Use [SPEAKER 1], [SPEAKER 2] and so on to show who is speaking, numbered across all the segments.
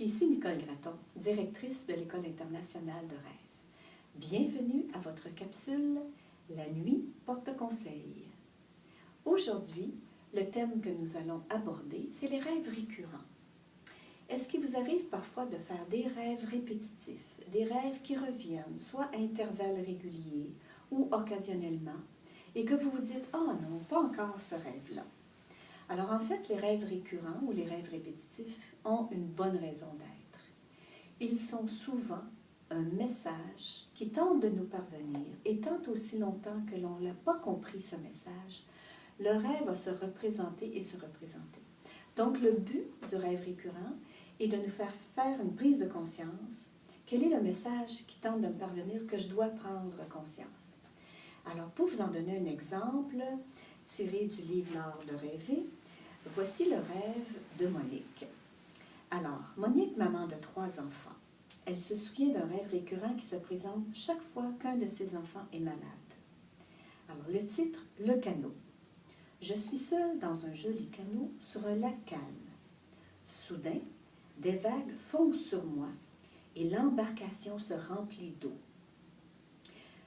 [SPEAKER 1] Ici Nicole Gratton, directrice de l'École internationale de rêve. Bienvenue à votre capsule « La nuit porte conseil ». Aujourd'hui, le thème que nous allons aborder, c'est les rêves récurrents. Est-ce qu'il vous arrive parfois de faire des rêves répétitifs, des rêves qui reviennent, soit à intervalles réguliers ou occasionnellement, et que vous vous dites « Ah non, pas encore ce rêve-là ». Alors en fait, les rêves récurrents ou les rêves répétitifs ont une bonne raison d'être. Ils sont souvent un message qui tente de nous parvenir, et tant aussi longtemps que l'on n'a pas compris ce message, le rêve va se représenter et se représenter. Donc le but du rêve récurrent est de nous faire faire une prise de conscience. Quel est le message qui tente de me parvenir que je dois prendre conscience? Alors pour vous en donner un exemple, tiré du livre « L'art de rêver », voici le rêve de Monique. Alors, Monique, maman de 3 enfants, elle se souvient d'un rêve récurrent qui se présente chaque fois qu'un de ses enfants est malade. Alors, le titre, « Le canot ». Je suis seule dans un joli canot sur un lac calme. Soudain, des vagues fondent sur moi et l'embarcation se remplit d'eau.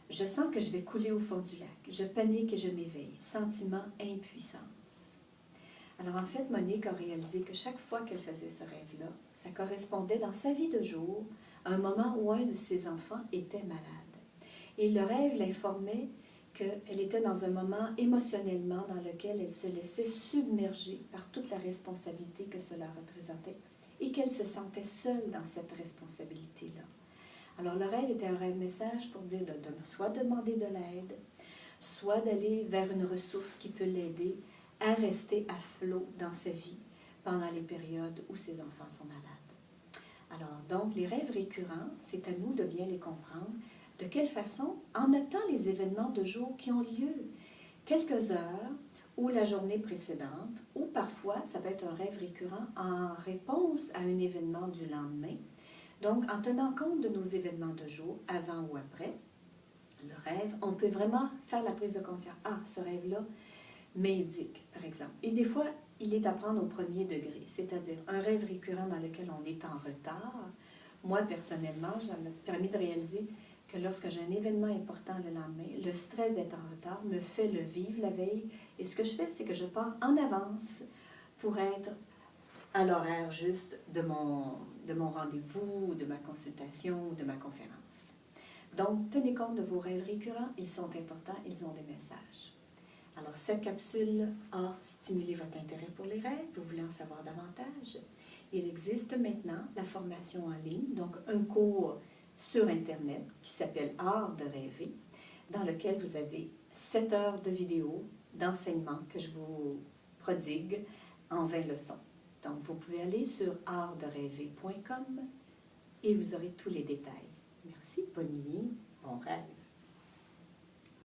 [SPEAKER 1] Je sens que je vais couler au fond du lac. Je panique et je m'éveille. Sentiment impuissance. Alors en fait, Monique a réalisé que chaque fois qu'elle faisait ce rêve-là, ça correspondait dans sa vie de jour à un moment où un de ses enfants était malade. Et le rêve l'informait qu'elle était dans un moment émotionnellement dans lequel elle se laissait submerger par toute la responsabilité que cela représentait et qu'elle se sentait seule dans cette responsabilité-là. Alors, le rêve était un rêve message pour dire de soit demander de l'aide, soit d'aller vers une ressource qui peut l'aider à rester à flot dans sa vie pendant les périodes où ses enfants sont malades. Alors, donc, les rêves récurrents, c'est à nous de bien les comprendre. De quelle façon? En notant les événements de jour qui ont lieu, quelques heures ou la journée précédente, ou parfois, ça peut être un rêve récurrent en réponse à un événement du lendemain. Donc, en tenant compte de nos événements de jour, avant ou après, le rêve, on peut vraiment faire la prise de conscience. Ah, ce rêve-là m'indique, par exemple. Et des fois, il est à prendre au premier degré, c'est-à-dire un rêve récurrent dans lequel on est en retard. Moi, personnellement, ça m'a permis de réaliser que lorsque j'ai un événement important le lendemain, le stress d'être en retard me fait le vivre la veille. Et ce que je fais, c'est que je pars en avance pour être à l'horaire juste de mon rendez-vous, de ma consultation ou de ma conférence. Donc, tenez compte de vos rêves récurrents, ils sont importants, ils ont des messages. Alors, cette capsule a stimulé votre intérêt pour les rêves, vous voulez en savoir davantage. Il existe maintenant la formation en ligne, donc un cours sur Internet qui s'appelle « Art de rêver », dans lequel vous avez 7 heures de vidéos d'enseignement que je vous prodigue en 20 leçons. Donc, vous pouvez aller sur artderêver.com et vous aurez tous les détails. Merci, bonne nuit, bon rêve.